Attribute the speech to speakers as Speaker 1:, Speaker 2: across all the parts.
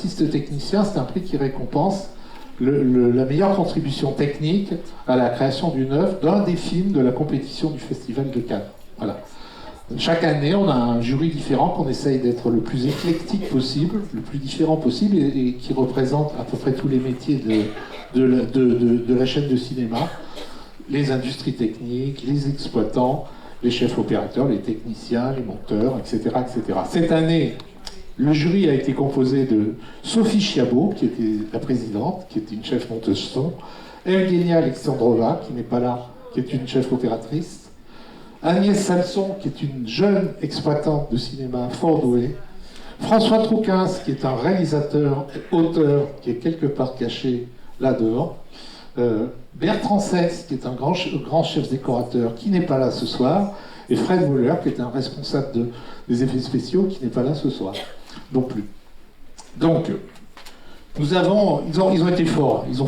Speaker 1: artiste technicien, c'est un prix qui récompense la meilleure contribution technique à la création d'une œuvre d'un des films de la compétition du Festival de Cannes. Voilà. Chaque année, on a un jury différent qu'on essaye d'être le plus éclectique possible, le plus différent possible, et qui représente à peu près tous les métiers de la chaîne de cinéma, les industries techniques, les exploitants, les chefs opérateurs, les techniciens, les monteurs, etc., etc. Cette année, le jury a été composé de Sophie Chiabot, qui était la présidente, qui était une chef monteuse son, Evgenia Alexandrova, qui n'est pas là, qui est une chef opératrice, Agnès Salson, qui est une jeune exploitante de cinéma fort douée, François Trouquins, qui est un réalisateur, auteur, qui est quelque part caché là-dehors, Bertrand Seix, qui est un grand chef décorateur, qui n'est pas là ce soir, et Fred Wohler, qui est un responsable des effets spéciaux, qui n'est pas là ce soir, non plus. Donc, ils ont été forts, ils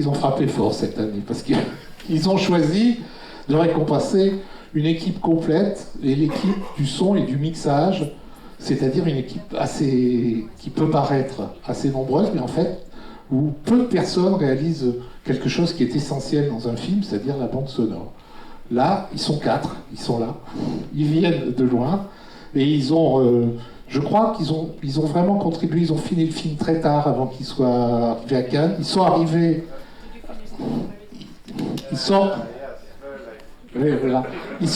Speaker 1: ont frappé fort cette année, parce qu'ils ont choisi de récompenser une équipe complète, et l'équipe du son et du mixage, c'est-à-dire une équipe qui peut paraître assez nombreuse, mais en fait, où peu de personnes réalisent quelque chose qui est essentiel dans un film, c'est-à-dire la bande sonore. Là, ils sont 4, ils sont là, ils viennent de loin, et je crois qu'ils ont vraiment contribué, ils ont fini le film très tard avant qu'ils soient arrivés à Cannes, ils sont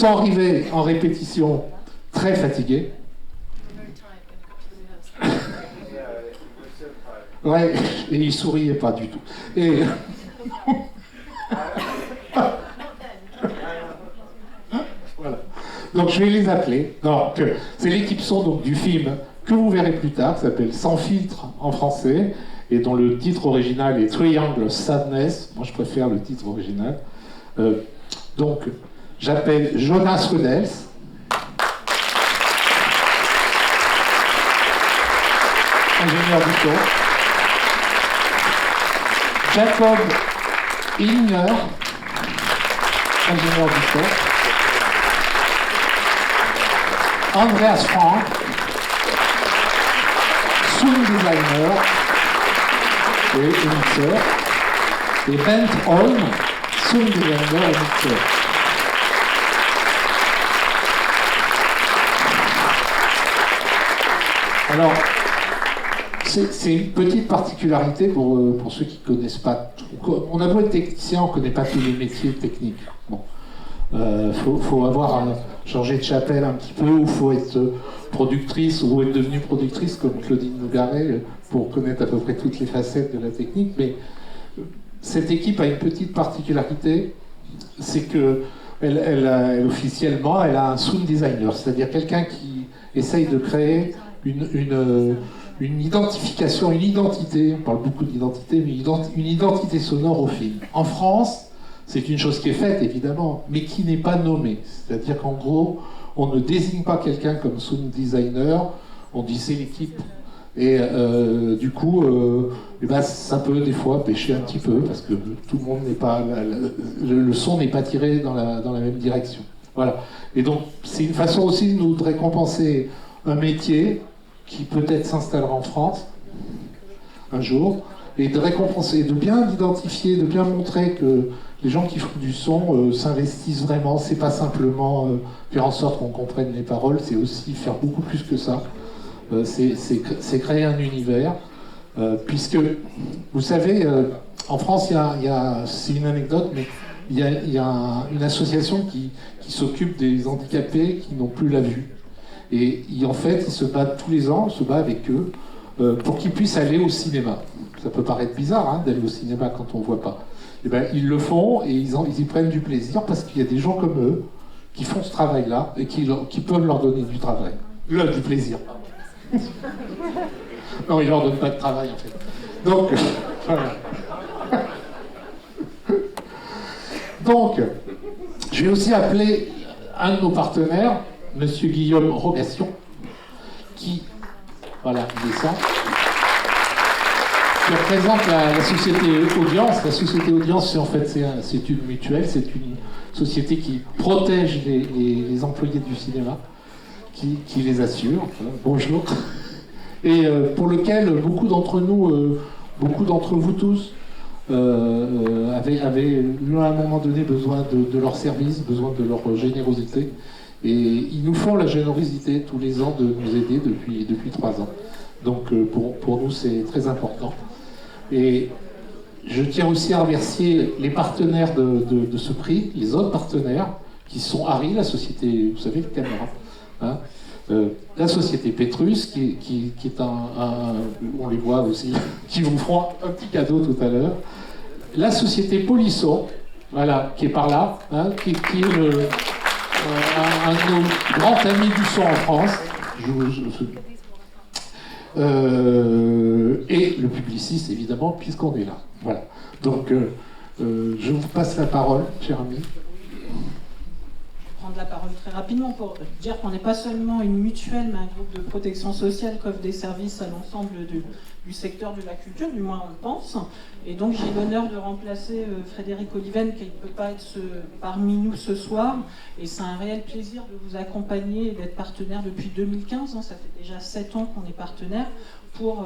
Speaker 1: arrivés en répétition très fatigués. Ouais, et ils souriaient pas du tout. Et voilà. Donc je vais les appeler. Donc, c'est l'équipe son donc, du film que vous verrez plus tard, qui s'appelle Sans filtre en français, et dont le titre original est Triangle Sadness. Moi je préfère le titre original. Donc j'appelle Jonas Rudels. Ingénieur du son. Jacob Illinger, ingénieur du son. Andreas Frank, sound designer et mixeur. Et Bent Holm, sound designer et mixeur. Alors, c'est une petite particularité pour ceux qui ne connaissent pas. On a beau être technicien, on ne connaît pas tous les métiers techniques. Bon. Faut avoir changé de chapelle un petit peu, ou faut être productrice, ou être devenue productrice comme Claudine Nougaret pour connaître à peu près toutes les facettes de la technique. Mais cette équipe a une petite particularité, c'est que elle officiellement, elle a un sound designer, c'est-à-dire quelqu'un qui essaye de créer une identification, une identité, on parle beaucoup d'identité, mais une identité sonore au film. En France, c'est une chose qui est faite, évidemment, mais qui n'est pas nommée. C'est-à-dire qu'en gros, on ne désigne pas quelqu'un comme sound designer, on dit c'est l'équipe. Et du coup, ça peut des fois pêcher un petit peu, parce que tout le monde n'est pas... le son n'est pas tiré dans la même direction. Voilà. Et donc, c'est une façon aussi de récompenser un métier qui peut-être s'installera en France un jour, et de récompenser, de bien identifier, de bien montrer que les gens qui font du son s'investissent vraiment. C'est pas simplement faire en sorte qu'on comprenne les paroles, c'est aussi faire beaucoup plus que ça. C'est créer un univers, puisque, vous savez, en France, c'est une anecdote, mais il y a une association qui s'occupe des handicapés qui n'ont plus la vue. Et en fait, ils se battent tous les ans, on se bat avec eux, pour qu'ils puissent aller au cinéma. Ça peut paraître bizarre d'aller au cinéma quand on ne voit pas. Et ben, ils le font et ils y prennent du plaisir parce qu'il y a des gens comme eux qui font ce travail-là et qui peuvent leur donner du travail. Du plaisir. Non, ils ne leur donnent pas de travail en fait. Donc, voilà. Donc, je vais aussi appeler un de nos partenaires, Monsieur Guillaume Rogation, qui, voilà, il descend, qui représente la société Audience. La société Audience, c'est une mutuelle, c'est une société qui protège les employés du cinéma, qui les assure. Voilà, bonjour. et pour lequel beaucoup d'entre nous, beaucoup d'entre vous tous, avaient à un moment donné besoin de leur service, besoin de leur générosité. Et ils nous font la générosité tous les ans de nous aider depuis 3 ans. Donc pour nous, c'est très important. Et je tiens aussi à remercier les partenaires de ce prix, les autres partenaires, qui sont ARRI, la société, vous savez, le caméra, hein, la société Petrus, qui est on les voit aussi, qui vous feront un petit cadeau tout à l'heure, la société Polisson, voilà, qui est par là, hein, qui est un de nos grands amis du son en France. Et le Publicis, évidemment, puisqu'on est là. Voilà. Donc, je vous passe la parole, cher ami.
Speaker 2: Prendre la parole très rapidement pour dire qu'on n'est pas seulement une mutuelle, mais un groupe de protection sociale qui offre des services à l'ensemble du secteur de la culture, du moins on le pense. Et donc j'ai l'honneur de remplacer Frédéric Oliven, qui ne peut pas être parmi nous ce soir. Et c'est un réel plaisir de vous accompagner et d'être partenaire depuis 2015. Ça fait déjà 7 ans qu'on est partenaire pour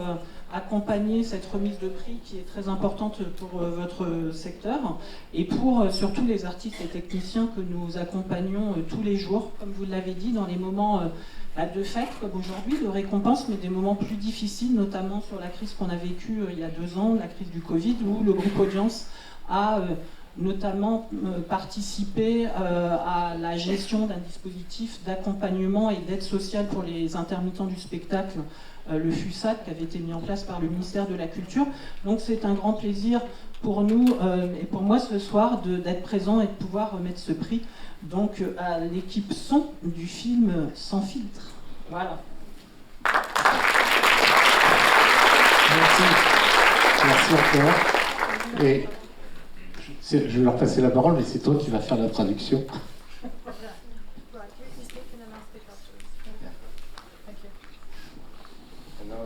Speaker 2: accompagner cette remise de prix qui est très importante pour votre secteur et pour surtout les artistes et techniciens que nous accompagnons tous les jours, comme vous l'avez dit, dans les moments de fête comme aujourd'hui, de récompense, mais des moments plus difficiles, notamment sur la crise qu'on a vécue il y a 2 ans, la crise du Covid, où le groupe Audience a notamment participé à la gestion d'un dispositif d'accompagnement et d'aide sociale pour les intermittents du spectacle, le FUSAT, qui avait été mis en place par le ministère de la Culture. Donc c'est un grand plaisir pour nous et pour moi ce soir d'être présent et de pouvoir remettre ce prix donc à l'équipe son du film Sans filtre. Voilà.
Speaker 1: Merci encore. Et je vais leur passer la parole, mais c'est toi qui vas faire la traduction.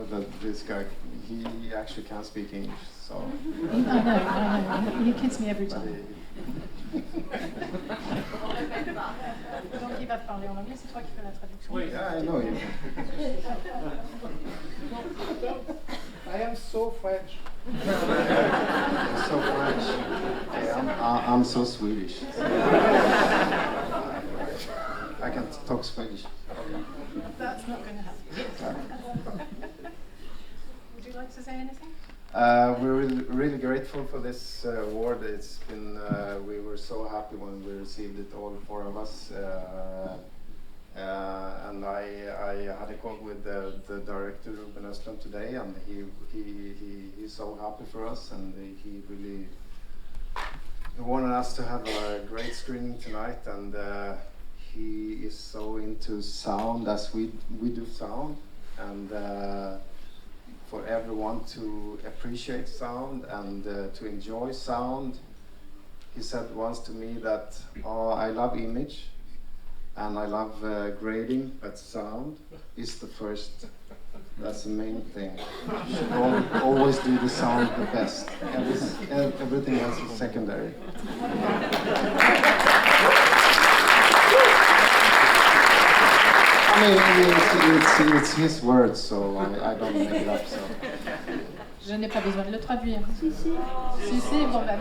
Speaker 3: That this guy, he actually can't speak English, so.
Speaker 4: No. He kids me every time. Donc il va te parler en anglais, c'est toi qui fais la traduction.
Speaker 3: Oui. Yeah, I know you.
Speaker 5: I am so French.
Speaker 3: I'm so French. Okay, I'm so Swedish. I can talk Swedish.
Speaker 4: That's not going to happen. Would you like to say anything?
Speaker 3: We're really grateful for this award. It's been, we were so happy when we received it, all 4 of us. And I had a call with the director, Ruben Östlund, today, and he's so happy for us, and he really wanted us to have a great screening tonight, and he is so into sound as we do sound, and for everyone to appreciate sound and to enjoy sound. He said once to me that, oh, I love image and I love grading, but sound is the first. That's the main thing. You should always do the sound the best. Everything else is secondary. I mean, it's his words, so I don't make it up. So.
Speaker 4: Je n'ai pas besoin de le traduire. Si, bon, bah,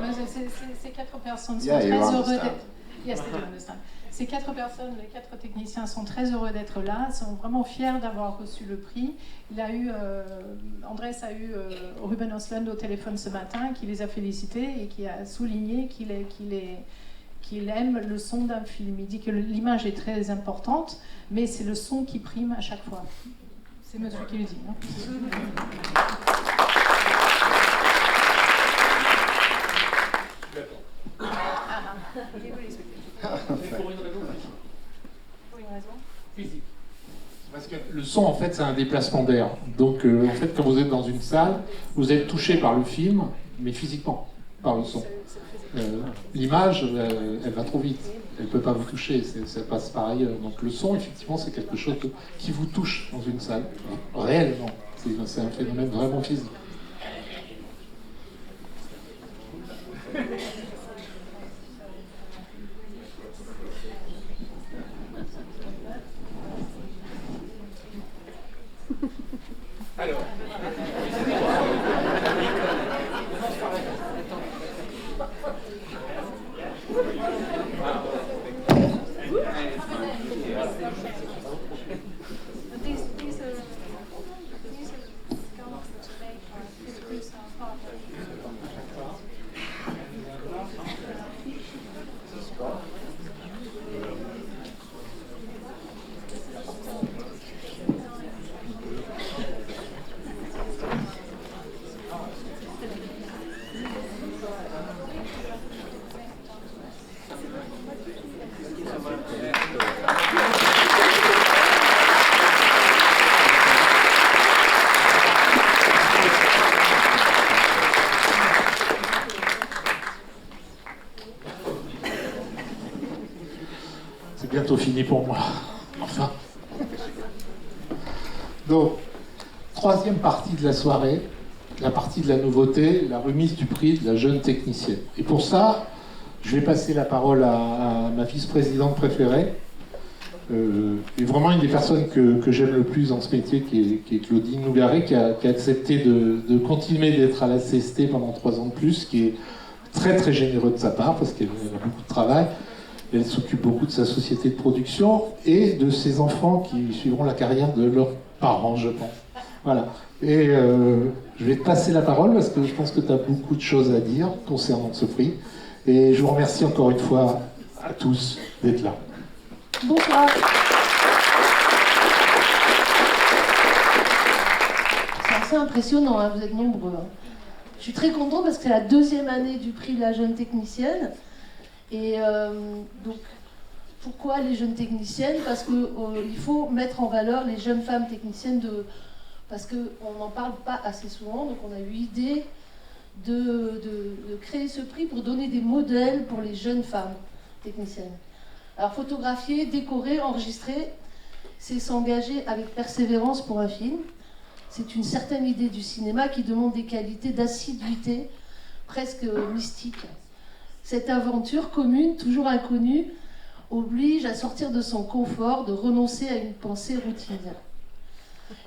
Speaker 4: ces 4 personnes sont
Speaker 3: Yeah,
Speaker 4: très heureux d'être. Yes, they do understand. Ces 4 personnes, les 4 techniciens sont très heureux d'être là, sont vraiment fiers d'avoir reçu le prix. Andrés a eu Ruben Östlund au téléphone ce matin, qui les a félicités et qui a souligné qu'il aime le son d'un film. Il dit que l'image est très importante, mais c'est le son qui prime à chaque fois. C'est monsieur qui le dit. Hein.
Speaker 1: Pour une raison physique. Parce que le son, en fait, c'est un déplacement d'air. Donc, en fait, quand vous êtes dans une salle, vous êtes touché par le film, mais physiquement, par le son. L'image, elle va trop vite. Elle ne peut pas vous toucher, ça passe par ailleurs. Donc, le son, effectivement, c'est quelque chose qui vous touche dans une salle, réellement. C'est un phénomène vraiment physique. C'est bientôt fini pour moi. Enfin. Donc, troisième partie de la soirée, la partie de la nouveauté, la remise du prix de la jeune technicienne. Et pour ça, je vais passer la parole à ma vice-présidente préférée, et vraiment une des personnes que j'aime le plus dans ce métier, qui est Claudine Nougaret, qui a accepté de continuer d'être à la CST pendant 3 ans de plus, qui est très très généreux de sa part, parce qu'elle a beaucoup de travail. Elle s'occupe beaucoup de sa société de production et de ses enfants qui suivront la carrière de leurs parents, je pense. Voilà. Et je vais te passer la parole parce que je pense que tu as beaucoup de choses à dire concernant ce prix. Et je vous remercie encore une fois à tous d'être là.
Speaker 6: Bonsoir. C'est assez impressionnant, hein, vous êtes nombreux. Hein. Je suis très contente parce que c'est la 2e année du prix de la jeune technicienne. Et donc, pourquoi les jeunes techniciennes? Parce qu'il faut mettre en valeur les jeunes femmes techniciennes, parce qu'on n'en parle pas assez souvent. Donc on a eu l'idée de créer ce prix pour donner des modèles pour les jeunes femmes techniciennes. Alors photographier, décorer, enregistrer, c'est s'engager avec persévérance pour un film. C'est une certaine idée du cinéma qui demande des qualités d'assiduité presque mystiques. Cette aventure commune, toujours inconnue, oblige à sortir de son confort, de renoncer à une pensée routinière.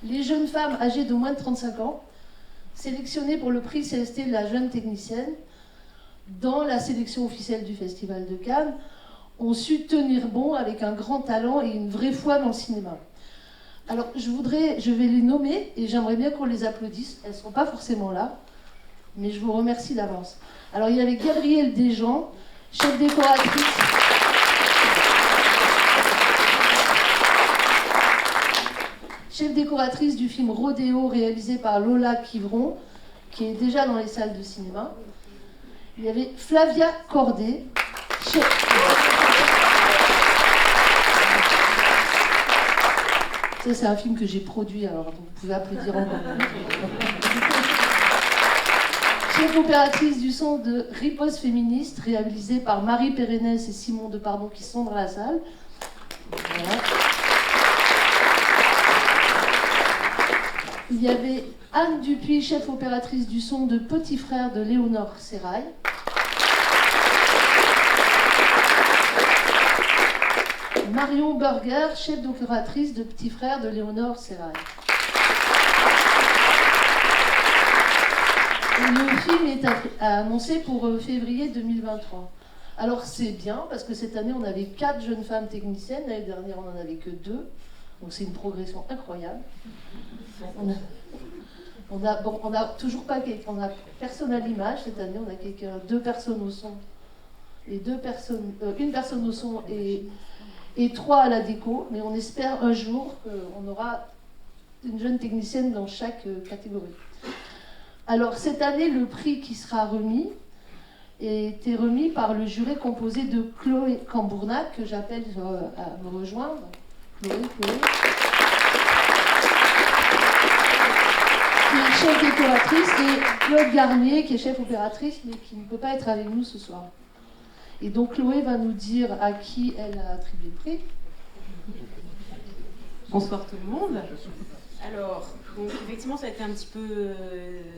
Speaker 6: Les jeunes femmes âgées de moins de 35 ans, sélectionnées pour le prix CST de la jeune technicienne, dans la sélection officielle du Festival de Cannes, ont su tenir bon avec un grand talent et une vraie foi dans le cinéma. Alors je vais les nommer et j'aimerais bien qu'on les applaudisse. Elles ne seront pas forcément là, mais je vous remercie d'avance. Alors il y avait Gabrielle Desjean, chef décoratrice. Chef décoratrice du film Rodéo réalisé par Lola Quivron, qui est déjà dans les salles de cinéma. Il y avait Flavia Cordet, Ça, c'est un film que j'ai produit, alors vous pouvez applaudir encore. Chef opératrice du son de Riposte féministe, réalisé par Marie Pérenès et Simon Depardon, qui sont dans la salle. Voilà. Il y avait Anne Dupuis, chef opératrice du son de Petit Frère de Léonore Serrail. Marion Burger, chef d'opératrice de Petit Frère de Léonore Serrail. Et le film est annoncé pour février 2023. Alors c'est bien, parce que cette année on avait 4 jeunes femmes techniciennes, l'année dernière on n'en avait que 2, donc c'est une progression incroyable. On a toujours pas quelqu'un, on a personne à l'image cette année, on a 2 personnes au son, et une personne au son et 3 à la déco, mais on espère un jour qu'on aura une jeune technicienne dans chaque catégorie. Alors cette année, le prix qui sera remis été remis par le jury composé de Chloé Cambournac, que j'appelle à me rejoindre. Chloé. Qui est chef décoratrice, et Claude Garnier, qui est chef opératrice, mais qui ne peut pas être avec nous ce soir. Et donc Chloé va nous dire à qui elle a attribué le prix.
Speaker 7: Bonsoir tout le monde. Alors, donc effectivement, ça a été un petit peu...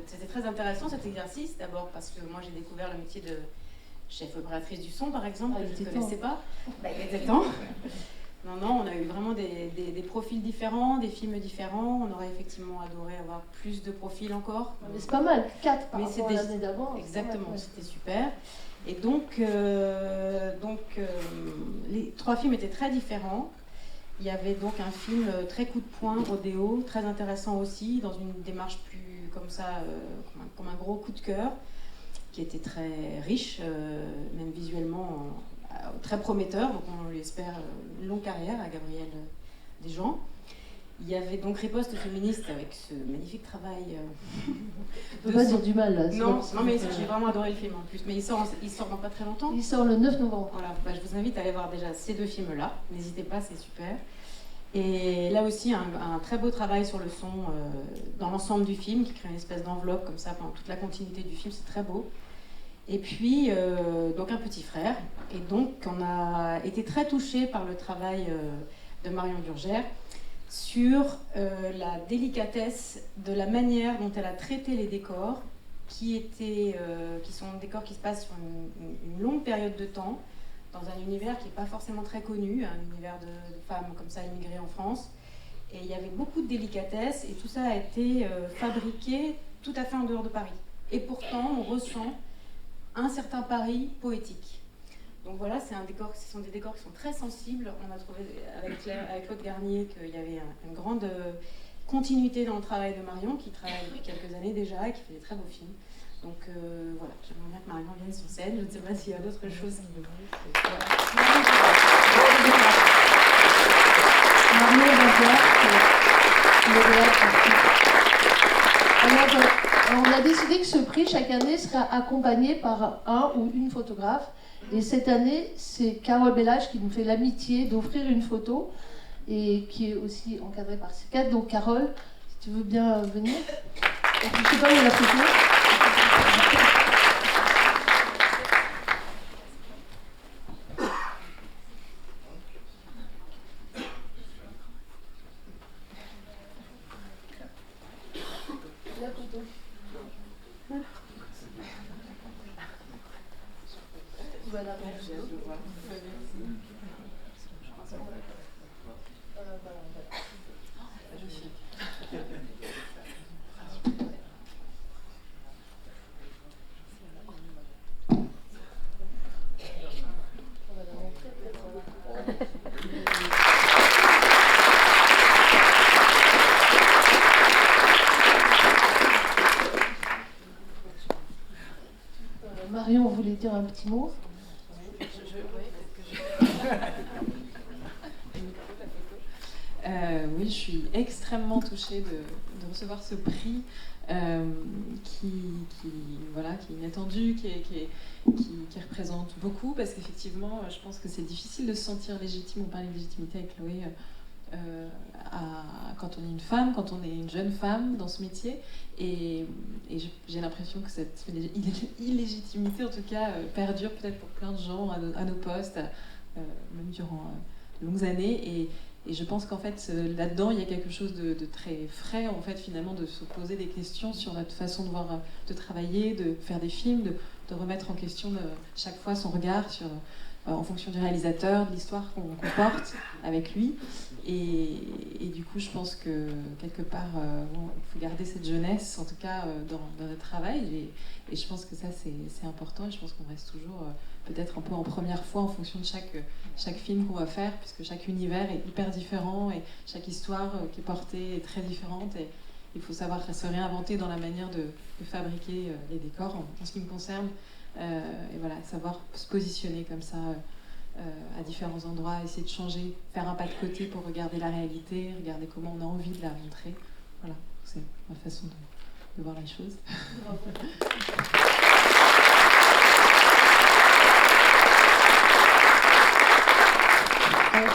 Speaker 7: C'était très intéressant cet exercice, d'abord parce que moi j'ai découvert le métier de chef opératrice du son, par exemple, que je ne connaissais pas. Il était temps. Non, on a eu vraiment des profils différents, des films différents. On aurait effectivement adoré avoir plus de profils encore.
Speaker 6: Mais c'est pas mal, 4 par
Speaker 7: mais
Speaker 6: rapport à l'année d'avant.
Speaker 7: Exactement, c'était super. Et donc les 3 films étaient très différents. Il y avait donc un film très coup de poing, Rodéo, très intéressant aussi, dans une démarche plus comme ça, comme un gros coup de cœur, qui était très riche, même visuellement très prometteur. Donc on lui espère une longue carrière à Gabrielle Desjean. Il y avait donc Riposte féministe avec ce magnifique travail.
Speaker 6: On peut pas dire du mal là.
Speaker 7: Non, mais j'ai vraiment adoré le film en plus. Mais il sort dans pas très longtemps.
Speaker 6: Il sort le 9 novembre.
Speaker 7: Voilà, je vous invite à aller voir déjà ces 2 films-là. N'hésitez pas, c'est super. Et là aussi, un très beau travail sur le son dans l'ensemble du film, qui crée une espèce d'enveloppe comme ça pendant toute la continuité du film. C'est très beau. Et puis, donc un petit frère. Et donc, on a été très touchés par le travail de Marion Burgère sur la délicatesse de la manière dont elle a traité les décors, qui sont des décors qui se passent sur une longue période de temps, dans un univers qui n'est pas forcément très connu, un univers de femmes comme ça immigrées en France. Et il y avait beaucoup de délicatesse, et tout ça a été fabriqué tout à fait en dehors de Paris. Et pourtant, on ressent un certain Paris poétique. Donc voilà, ce sont des décors qui sont très sensibles. On a trouvé avec Claude Garnier qu'il y avait une grande continuité dans le travail de Marion, qui travaille depuis quelques années déjà et qui fait des très beaux films. Donc voilà, j'aimerais bien que Marion vienne sur scène. Je ne sais pas s'il y a d'autres choses qui me
Speaker 6: Alors, on a décidé que ce prix, chaque année, sera accompagné par un ou une photographe. Et cette année, c'est Carole Bellage qui nous fait l'amitié d'offrir une photo et qui est aussi encadrée par C4. Donc Carole, si tu veux bien venir. Et puis, je sais pas où est la photo. La photo. Voilà, Marion voulait dire un petit mot.
Speaker 8: Oui, je suis extrêmement touchée de recevoir ce prix qui est inattendu, qui représente beaucoup, parce qu'effectivement, je pense que c'est difficile de se sentir légitime. On parlait de légitimité avec Chloé quand on est une femme, quand on est une jeune femme dans ce métier, et j'ai l'impression que cette illégitimité, en tout cas, perdure peut-être pour plein de gens à nos postes, même durant de longues années, et je pense qu'en fait, là-dedans, il y a quelque chose de très frais, en fait, finalement, de se poser des questions sur notre façon de travailler, de faire des films, de remettre en question chaque fois son regard en fonction du réalisateur, de l'histoire qu'on porte avec lui. Et du coup, je pense que, quelque part, il faut garder cette jeunesse, en tout cas, dans notre travail. Et je pense que ça, c'est important. Et je pense qu'on reste toujours peut-être un peu en première fois en fonction de chaque film qu'on va faire, puisque chaque univers est hyper différent et chaque histoire qui est portée est très différente. Et il faut savoir se réinventer dans la manière de fabriquer les décors, en ce qui me concerne. Et voilà, savoir se positionner comme ça à différents endroits, essayer de changer, faire un pas de côté pour regarder la réalité, regarder comment on a envie de la montrer. Voilà, c'est ma façon de voir les choses.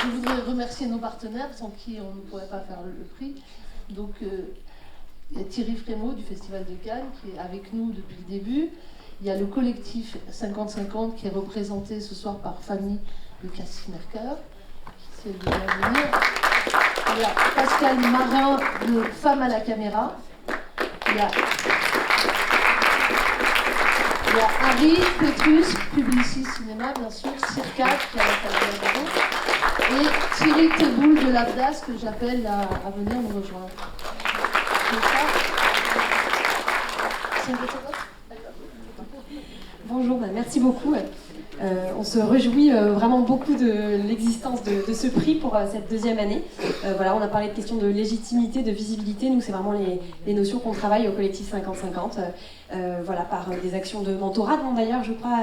Speaker 6: Je voudrais remercier nos partenaires sans qui on ne pourrait pas faire le prix. Donc, il y a Thierry Frémaux du Festival de Cannes qui est avec nous depuis le début. Il y a le collectif 50-50 qui est représenté ce soir par Fanny de Cassis-Mercœur, qui sait bien venir. Il y a Pascal Marin de Femmes à la caméra. Il y a Harry Petrus, Publicis Cinéma, bien sûr, Circa, qui est à la caméra, et Thierry Teboul de l'Abdas, que j'appelle à venir nous rejoindre.
Speaker 9: Bonjour, merci beaucoup. On se réjouit vraiment beaucoup de l'existence de ce prix pour cette deuxième année. Voilà, on a parlé de questions de légitimité, de visibilité. Nous, c'est vraiment les notions qu'on travaille au collectif 50-50. voilà, par des actions de mentorat, dont d'ailleurs, je crois,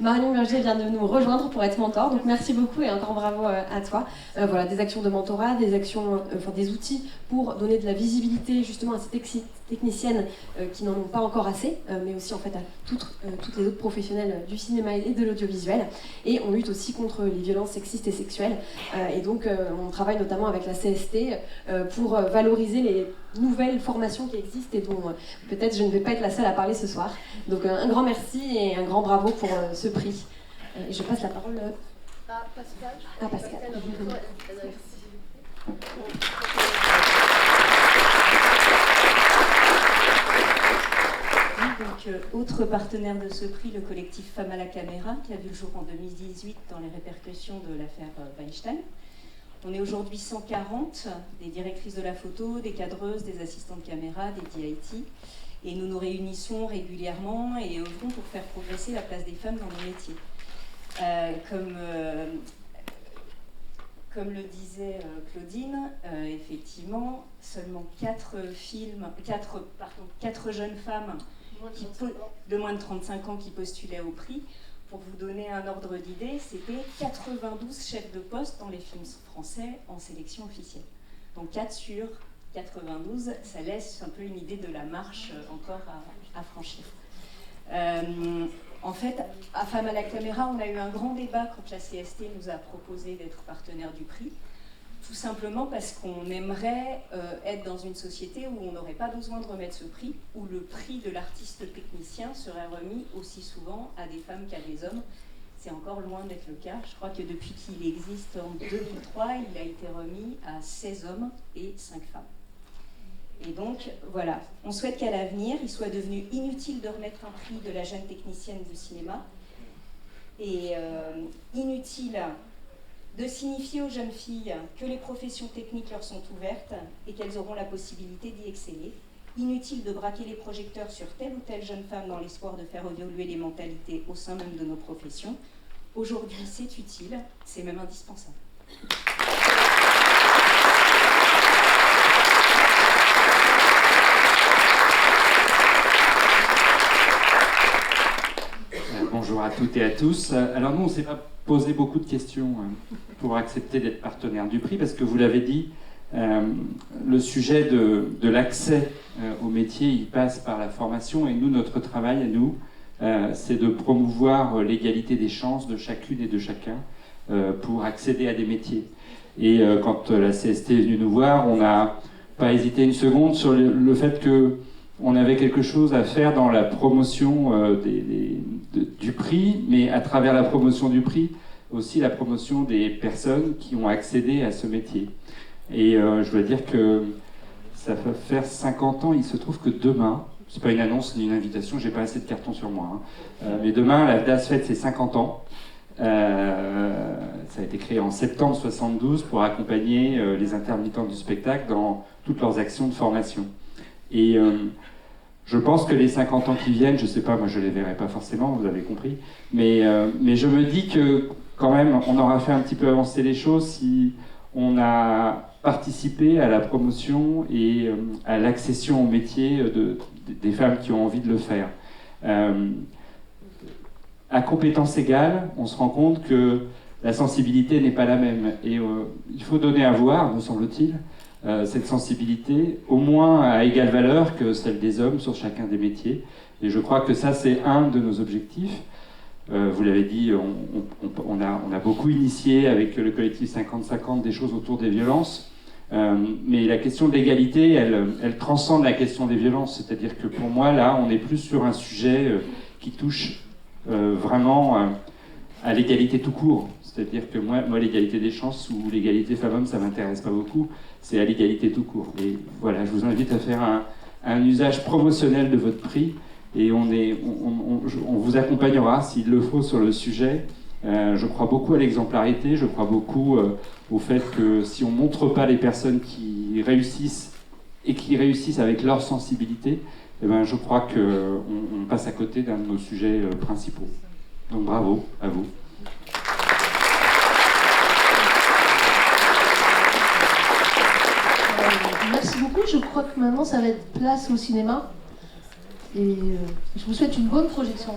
Speaker 9: Marion Berger vient de nous rejoindre pour être mentor. Donc merci beaucoup et un grand bravo à toi. Voilà, des actions de mentorat, des actions, des outils pour donner de la visibilité justement à ces techniciennes qui n'en ont pas encore assez, mais aussi en fait à toutes les autres professionnels du cinéma et de l'audiovisuel. Et on lutte aussi contre les violences sexistes et sexuelles. Et donc on travaille notamment avec la CST pour valoriser les nouvelles formations qui existent et dont peut-être je ne vais pas être la seule à parler ce soir. Donc un grand merci et un grand bravo pour ce prix. Et je passe la parole
Speaker 6: à Pascal.
Speaker 9: À Pascal.
Speaker 10: Donc, autre partenaire de ce prix, le collectif Femmes à la caméra, qui a vu le jour en 2018 dans les répercussions de l'affaire Weinstein. On est aujourd'hui 140, des directrices de la photo, des cadreuses, des assistantes caméra, des DIT, et nous nous réunissons régulièrement et œuvrons pour faire progresser la place des femmes dans les métiers. Comme le disait Claudine, effectivement, seulement 4 jeunes femmes de moins de 35 ans qui postulaient au prix. Pour vous donner un ordre d'idée, c'était 92 chefs de poste dans les films français en sélection officielle. Donc 4 sur 92, ça laisse un peu une idée de la marche encore à franchir. En fait, à Femmes à la caméra, on a eu un grand débat quand la CST nous a proposé d'être partenaire du prix. Tout simplement parce qu'on aimerait être dans une société où on n'aurait pas besoin de remettre ce prix, où le prix de l'artiste technicien serait remis aussi souvent à des femmes qu'à des hommes. C'est encore loin d'être le cas. Je crois que depuis qu'il existe en 2003, il a été remis à 16 hommes et 5 femmes. Et donc, voilà, on souhaite qu'à l'avenir, il soit devenu inutile de remettre un prix de la jeune technicienne du cinéma et inutile de signifier aux jeunes filles que les professions techniques leur sont ouvertes et qu'elles auront la possibilité d'y exceller. Inutile de braquer les projecteurs sur telle ou telle jeune femme dans l'espoir de faire évoluer les mentalités au sein même de nos professions. Aujourd'hui, c'est utile, c'est même indispensable.
Speaker 11: Bonjour à toutes et à tous. Alors nous, on ne s'est pas posé beaucoup de questions pour accepter d'être partenaire du prix, parce que vous l'avez dit, le sujet de l'accès au métier, il passe par la formation, et nous, notre travail à nous, c'est de promouvoir l'égalité des chances de chacune et de chacun pour accéder à des métiers. Et quand la CST est venue nous voir, on n'a pas hésité une seconde sur le fait qu'on avait quelque chose à faire dans la promotion du prix, mais à travers la promotion du prix, aussi la promotion des personnes qui ont accédé à ce métier. Et je dois dire que ça va faire 50 ans, il se trouve que demain, c'est pas une annonce ni une invitation, j'ai pas assez de cartons sur moi, mais demain, la DAS fête ses 50 ans. Ça a été créé en septembre 72 pour accompagner les intermittents du spectacle dans toutes leurs actions de formation. Et je pense que les 50 ans qui viennent, je sais pas, moi je les verrai pas forcément, vous avez compris, mais je me dis que quand même on aura fait un petit peu avancer les choses si on a participé à la promotion et à l'accession au métier des femmes qui ont envie de le faire. À compétences égales, on se rend compte que la sensibilité n'est pas la même. Et il faut donner à voir, me semble-t-il, cette sensibilité, au moins à égale valeur que celle des hommes sur chacun des métiers. Et je crois que ça, c'est un de nos objectifs. Vous l'avez dit, on a beaucoup initié avec le collectif 50-50 des choses autour des violences. Mais la question de l'égalité, elle transcende la question des violences. C'est-à-dire que pour moi, là, on est plus sur un sujet qui touche vraiment à l'égalité tout court. C'est-à-dire que moi l'égalité des chances ou l'égalité femmes-hommes, ça m'intéresse pas beaucoup. C'est à l'égalité tout court. Et voilà, je vous invite à faire un usage promotionnel de votre prix. Et on vous accompagnera s'il le faut sur le sujet. Je crois beaucoup à l'exemplarité, je crois beaucoup au fait que si on ne montre pas les personnes qui réussissent et qui réussissent avec leur sensibilité, eh ben, je crois qu'on passe à côté d'un de nos sujets principaux. Donc bravo à vous.
Speaker 6: Merci beaucoup. Je crois que maintenant ça va être place au cinéma. Et je vous souhaite une bonne projection.